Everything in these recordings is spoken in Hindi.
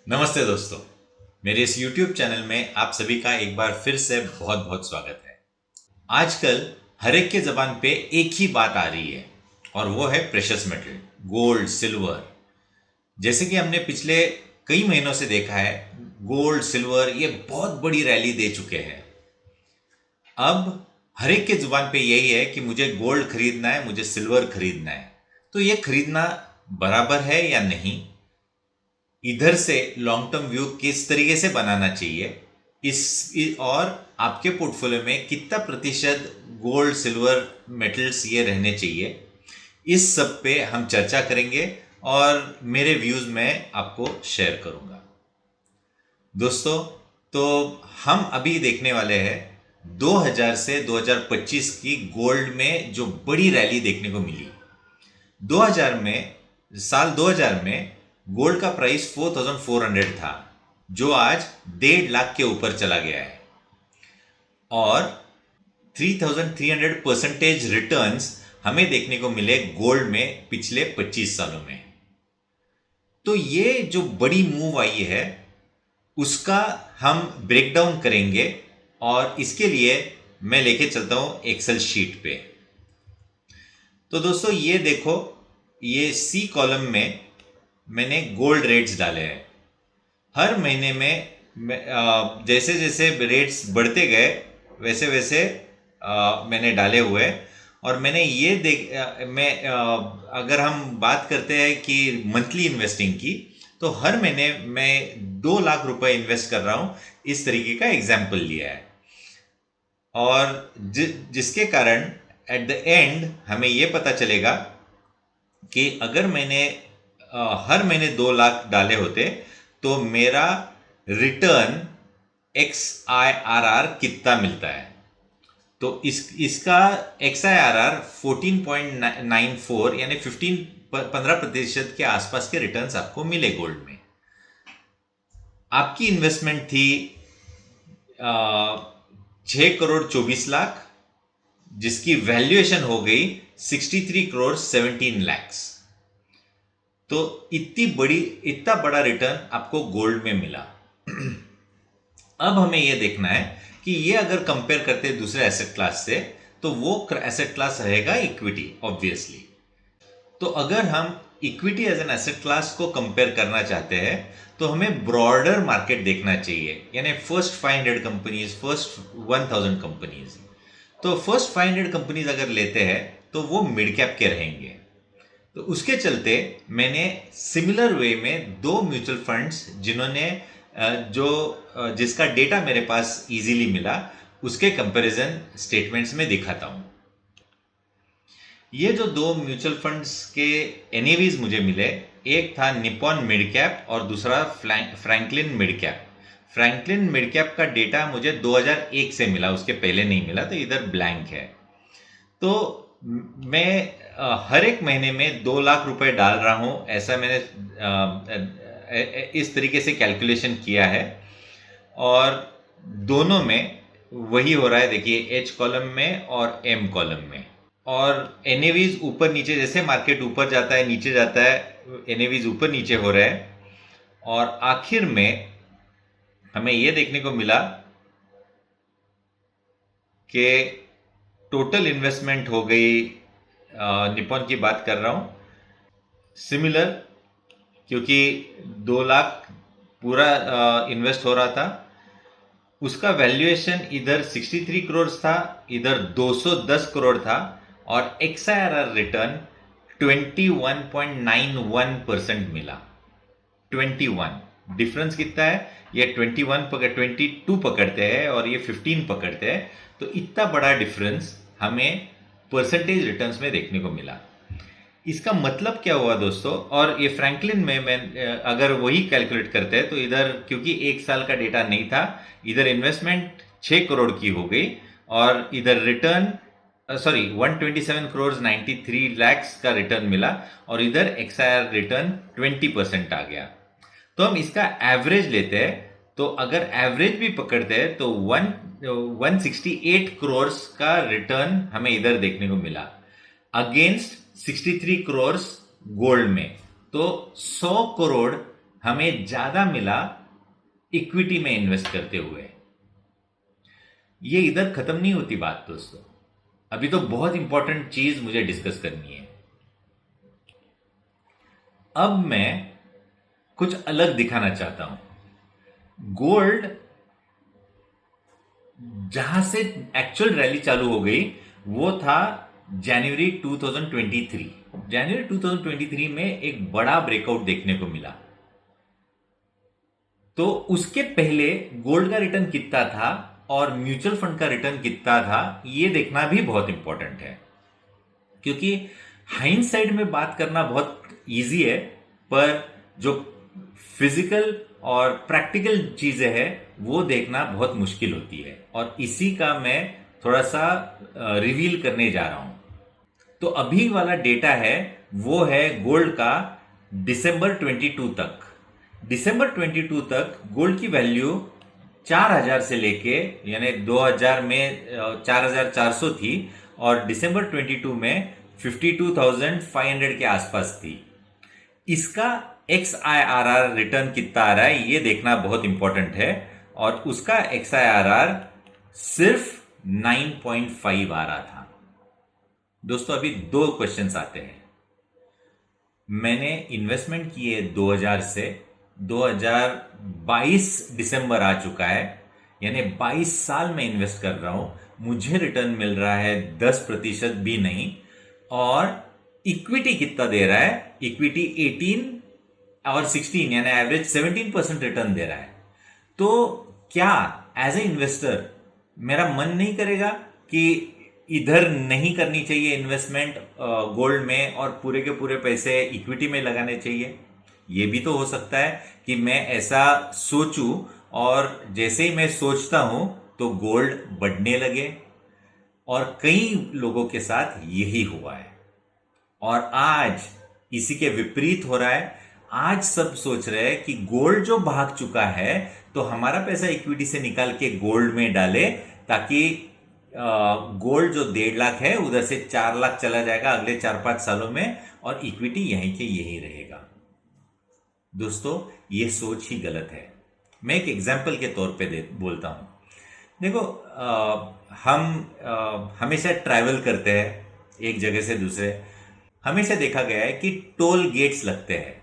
नमस्ते दोस्तों। मेरे इस YouTube चैनल में आप सभी का एक बार फिर से बहुत बहुत स्वागत है। आजकल हर एक के ज़बान पे एक ही बात आ रही है और वो है प्रेशियस मेटल, गोल्ड, सिल्वर। जैसे कि हमने पिछले कई महीनों से देखा है, गोल्ड, सिल्वर ये बहुत बड़ी रैली दे चुके हैं। अब हर एक के जुबान पे यही है कि मुझे गोल्ड खरीदना है, मुझे सिल्वर खरीदना है। तो ये खरीदना बराबर है या नहीं? इधर से लॉन्ग टर्म व्यू किस तरीके से बनाना चाहिए, और आपके पोर्टफोलियो में कितना प्रतिशत गोल्ड, सिल्वर, मेटल्स ये रहने चाहिए, इस सब पे हम चर्चा करेंगे और मेरे व्यूज मैं आपको शेयर करूंगा। दोस्तों, तो हम अभी देखने वाले हैं 2000 से 2025 की गोल्ड में जो बड़ी रैली देखने को मिली। 2000 में, साल 2000 में गोल्ड का प्राइस 4400 था, जो आज 1.5 लाख के ऊपर चला गया है और 3300% रिटर्न्स हमें देखने को मिले गोल्ड में पिछले 25 सालों में। तो ये जो बड़ी मूव आई है उसका हम ब्रेकडाउन करेंगे और इसके लिए मैं लेके चलता हूं एक्सेल शीट पे। तो दोस्तों ये देखो, ये सी कॉलम में मैंने गोल्ड रेट्स डाले हैं। हर महीने में जैसे जैसे रेट्स बढ़ते गए वैसे वैसे मैंने डाले हुए हैं। और मैंने ये अगर हम बात करते हैं कि मंथली इन्वेस्टिंग की, तो हर महीने मैं 2 लाख रुपए इन्वेस्ट कर रहा हूं, इस तरीके का एग्जाम्पल लिया है। और जिसके कारण एट द एंड हमें यह पता चलेगा कि अगर मैंने हर महीने 2 लाख डाले होते तो मेरा रिटर्न XIRR कितना मिलता है। तो इसका XIRR 14.94 यानी 15% के आसपास के रिटर्न्स आपको मिले गोल्ड में। आपकी इन्वेस्टमेंट थी 6 करोड़ 24 लाख, जिसकी वैल्यूएशन हो गई 63 करोड़ 17 लाख। तो इतना बड़ा रिटर्न आपको गोल्ड में मिला। अब हमें यह देखना है कि ये अगर कंपेयर करते हैं दूसरे एसेट क्लास से, तो वो एसेट क्लास रहेगा इक्विटी, ऑब्वियसली। तो अगर हम equity as an asset class को कंपेयर करना चाहते हैं तो हमें ब्रॉडर मार्केट देखना चाहिए, यानी फर्स्ट 500 कंपनीज, फर्स्ट 1000 कंपनीज। तो फर्स्ट 500 कंपनीज अगर लेते हैं तो वो मिड कैप के रहेंगे। तो उसके चलते मैंने सिमिलर वे में 2 म्यूचुअल फंड्स जिन्होंने जिसका डेटा मेरे पास इजीली मिला, उसके कंपैरिजन स्टेटमेंट्स में दिखाता हूं। ये जो 2 म्यूचुअल फंड्स के एनएवीज मुझे मिले, एक था निपॉन मिड कैप और दूसरा Franklin mid cap. Franklin mid cap का डेटा मुझे 2001 से मिला, उसके पहले नहीं मिला, तो इधर ब्लैंक है। तो मैं हर एक महीने में 2 लाख रुपए डाल रहा हूं, ऐसा मैंने इस तरीके से कैलकुलेशन किया है। और दोनों में वही हो रहा है, देखिए, एच कॉलम में और एम कॉलम में। और एनएवीज ऊपर नीचे, जैसे मार्केट ऊपर जाता है नीचे जाता है, एनएवीज ऊपर नीचे हो रहे हैं। और आखिर में हमें यह देखने को मिला कि टोटल इन्वेस्टमेंट हो गई, निपॉन की बात कर रहा हूं, सिमिलर, क्योंकि 2 लाख पूरा इन्वेस्ट हो रहा था। उसका वैल्यूएशन इधर 63 करोड़ था, इधर 210 करोड़ था, और XIRR रिटर्न 21.91% मिला। 21 डिफरेंस कितना है, ये 22 पकड़ते हैं और ये 15 पकड़ते हैं। तो इतना बड़ा डिफरेंस हमें परसेंटेज रिटर्न्स में देखने को मिला। इसका मतलब क्या हुआ दोस्तों? और ये फ्रैंकलिन में मैं अगर वही कैलकुलेट करते हैं तो इधर, क्योंकि 1 साल का डेटा नहीं था, इधर इन्वेस्टमेंट 6 करोड़ की हो गई और इधर रिटर्न 127 करोड़ 93 लाख का रिटर्न मिला, और इधर XIRR रिटर्न 20% आ गया। तो हम इसका एवरेज लेते हैं, तो अगर एवरेज भी पकड़ते हैं तो 168 करोड़ का रिटर्न हमें इधर देखने को मिला, अगेंस्ट 63 करोड़ गोल्ड में। तो 100 करोड़ हमें ज्यादा मिला इक्विटी में इन्वेस्ट करते हुए। ये इधर खत्म नहीं होती बात दोस्तों, अभी तो बहुत इंपॉर्टेंट चीज मुझे डिस्कस करनी है। अब मैं कुछ अलग दिखाना चाहता हूं। गोल्ड जहां से एक्चुअल रैली चालू हो गई वो था जनवरी 2023। जनवरी 2023 में एक बड़ा ब्रेकआउट देखने को मिला। तो उसके पहले गोल्ड का रिटर्न कितना था और म्यूचुअल फंड का रिटर्न कितना था, ये देखना भी बहुत इंपॉर्टेंट है। क्योंकि हाइंडसाइड में बात करना बहुत इजी है, पर जो फिजिकल और प्रैक्टिकल चीजें हैं वो देखना बहुत मुश्किल होती है, और इसी का मैं थोड़ा सा रिवील करने जा रहा हूं। तो अभी वाला डेटा है वो है गोल्ड का दिसंबर 22 तक। दिसंबर 22 तक गोल्ड की वैल्यू 4000 से लेके, यानी 2000 में 4400 थी, और दिसंबर 22 में 52,500 के आसपास थी। इसका XIRR रिटर्न कितना आ रहा है ये देखना बहुत इंपॉर्टेंट है, और उसका XIRR सिर्फ 9.5 आ रहा था। दोस्तों अभी दो क्वेश्चंस आते हैं। मैंने इन्वेस्टमेंट किए 2000 से 2022 दिसंबर आ चुका है, यानी 22 साल में इन्वेस्ट कर रहा हूं। मुझे रिटर्न मिल रहा है 10% भी नहीं, और इक्विटी कितना दे रहा है? इक्विटी 18 और 16 यानी एवरेज 17% रिटर्न दे रहा है। तो क्या एज ए इन्वेस्टर मेरा मन नहीं करेगा कि इधर नहीं करनी चाहिए इन्वेस्टमेंट गोल्ड में, और पूरे के पूरे पैसे इक्विटी में लगाने चाहिए? ये भी तो हो सकता है कि मैं ऐसा सोचूं, और जैसे ही मैं सोचता हूं तो गोल्ड बढ़ने लगे, और कई लोगों के साथ यही हुआ है। और आज इसी के विपरीत हो रहा है। आज सब सोच रहे हैं कि गोल्ड जो भाग चुका है तो हमारा पैसा इक्विटी से निकाल के गोल्ड में डाले, ताकि गोल्ड जो 1.5 लाख है उधर से 4 लाख चला जाएगा अगले 4-5 सालों में, और इक्विटी यहीं के यही रहेगा। दोस्तों ये सोच ही गलत है। मैं एक एग्जाम्पल के तौर पे बोलता हूं। देखो, हम हमेशा ट्रैवल करते हैं एक जगह से दूसरे। हमेशा देखा गया है कि टोल गेट्स लगते हैं।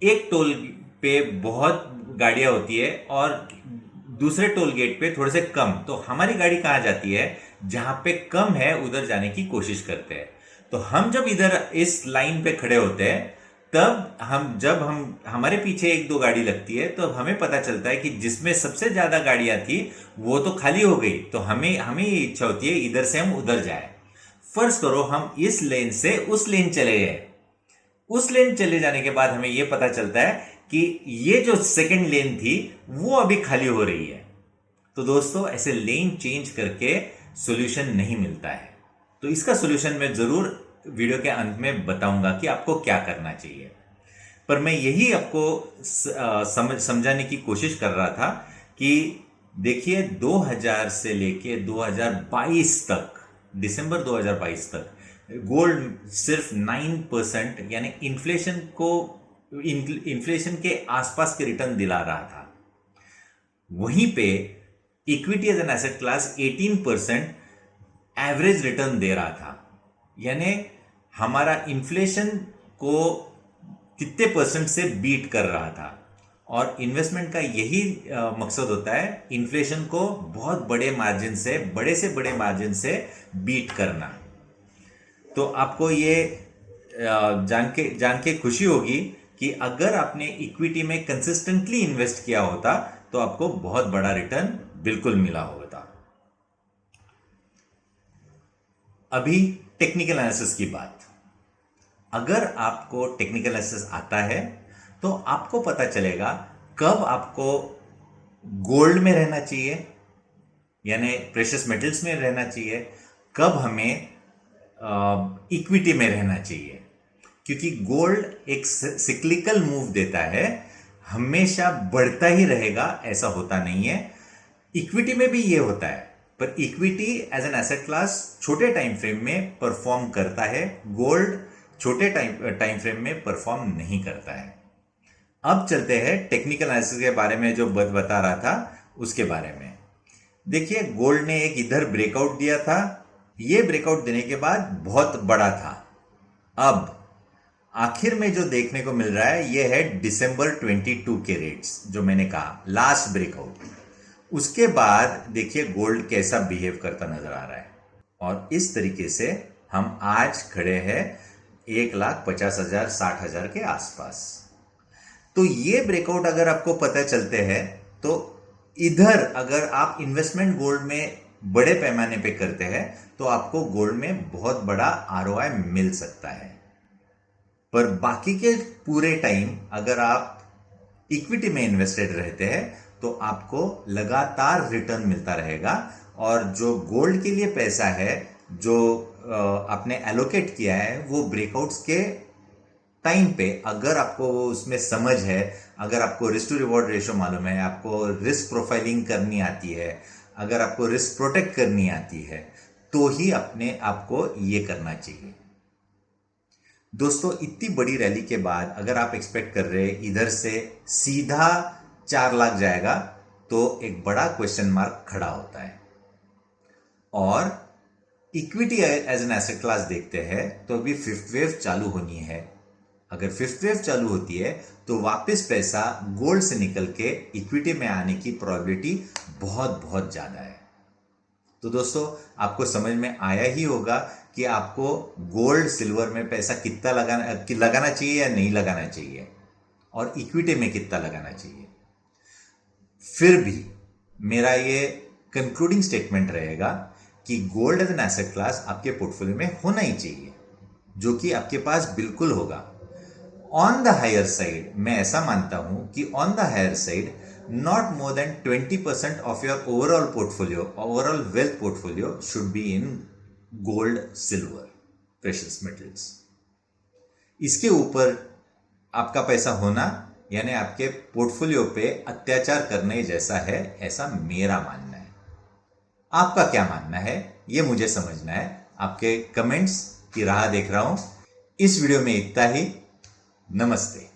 एक टोल पे बहुत गाड़ियां होती है और दूसरे टोल गेट पे थोड़े से कम। तो हमारी गाड़ी कहां जाती है? जहां पे कम है उधर जाने की कोशिश करते हैं। तो हम जब इधर इस लाइन पे खड़े होते हैं, तब जब हमारे पीछे 1-2 गाड़ी लगती है, तो हमें पता चलता है कि जिसमें सबसे ज्यादा गाड़ियां थी वो तो खाली हो गई। तो हमें ये इच्छा होती है इधर से हम उधर जाए। फर्ज करो हम इस लेन से उस लेन चले गए। उस लेन चले जाने के बाद हमें यह पता चलता है कि ये जो सेकंड लेन थी वो अभी खाली हो रही है। तो दोस्तों ऐसे लेन चेंज करके सॉल्यूशन नहीं मिलता है। तो इसका सॉल्यूशन मैं जरूर वीडियो के अंत में बताऊंगा कि आपको क्या करना चाहिए। पर मैं यही आपको समझाने की कोशिश कर रहा था कि देखिए 2000 से लेके 2022 तक, दिसंबर 2022 तक गोल्ड सिर्फ 9% यानी इन्फ्लेशन के आसपास के रिटर्न दिला रहा था। वहीं पे equity as an asset class 18% average return दे रहा था। यानी हमारा इन्फ्लेशन को कितने परसेंट से बीट कर रहा था। और इन्वेस्टमेंट का यही मकसद होता है, इन्फ्लेशन को बहुत बड़े बड़े मार्जिन से बीट करना। तो आपको ये जान के खुशी होगी कि अगर आपने इक्विटी में कंसिस्टेंटली इन्वेस्ट किया होता तो आपको बहुत बड़ा रिटर्न बिल्कुल मिला होता। अभी टेक्निकल एनालिसिस की बात। अगर आपको टेक्निकल एनालिसिस आता है तो आपको पता चलेगा कब आपको गोल्ड में रहना चाहिए, यानी प्रेशियस मेटल्स में रहना चाहिए, कब हमें इक्विटी में रहना चाहिए। क्योंकि गोल्ड एक सिक्लिकल मूव देता है, हमेशा बढ़ता ही रहेगा ऐसा होता नहीं है। इक्विटी में भी ये होता है, पर equity as an asset class छोटे टाइम फ्रेम में परफॉर्म करता है, गोल्ड छोटे टाइम फ्रेम में परफॉर्म नहीं करता है। अब चलते हैं टेक्निकल एनालिसिस के बारे में, जो बता रहा था उसके बारे में। देखिए, गोल्ड ने एक इधर ब्रेकआउट दिया था, ये ब्रेकआउट देने के बाद बहुत बड़ा था। अब आखिर में जो देखने को मिल रहा है ये है दिसंबर 22 के रेट्स, जो मैंने कहा लास्ट ब्रेकआउट। उसके बाद देखिए गोल्ड कैसा बिहेव करता नजर आ रहा है, और इस तरीके से हम आज खड़े हैं 1,50,000 60,000 के आसपास। तो ये ब्रेकआउट अगर आपको पता चलते हैं तो इधर अगर आप इन्वेस्टमेंट गोल्ड में बड़े पैमाने पे करते हैं तो आपको गोल्ड में बहुत बड़ा आरओआई मिल सकता है। पर बाकी के पूरे टाइम अगर आप इक्विटी में इन्वेस्टेड रहते हैं तो आपको लगातार रिटर्न मिलता रहेगा, और जो गोल्ड के लिए पैसा है जो आपने एलोकेट किया है वो ब्रेकआउट्स के टाइम पे, अगर आपको उसमें समझ है, अगर आपको रिस्क टू रिवॉर्ड रेशो मालूम है, आपको रिस्क प्रोफाइलिंग करनी आती है, अगर आपको रिस्क प्रोटेक्ट करनी आती है, तो ही अपने आपको ये करना चाहिए। दोस्तों, इतनी बड़ी रैली के बाद अगर आप एक्सपेक्ट कर रहे हैं इधर से सीधा 4 लाख जाएगा तो एक बड़ा क्वेश्चन मार्क खड़ा होता है। और equity as an asset class देखते हैं तो अभी फिफ्थ वेव चालू होनी है। अगर फिफ्थ वेव चालू होती है तो वापस पैसा गोल्ड से निकल के इक्विटी में आने की प्रोबेबिलिटी बहुत बहुत ज्यादा है। तो दोस्तों, आपको समझ में आया ही होगा कि आपको गोल्ड सिल्वर में पैसा कितना लगाना चाहिए या नहीं लगाना चाहिए, और इक्विटी में कितना लगाना चाहिए। फिर भी मेरा ये कंक्लूडिंग स्टेटमेंट रहेगा कि gold as an asset class आपके पोर्टफोलियो में होना ही चाहिए, जो कि आपके पास बिल्कुल होगा। ऑन द हायर साइड मैं ऐसा मानता हूं कि on the higher side not more than 20% of your overall portfolio, overall wealth portfolio should be in gold, silver, precious metals. इसके ऊपर आपका पैसा होना यानी आपके पोर्टफोलियो पे अत्याचार करने जैसा है, ऐसा मेरा मानना है। आपका क्या मानना है ये मुझे समझना है। आपके कमेंट्स की राह देख रहा हूं। इस वीडियो में इतना ही। नमस्ते।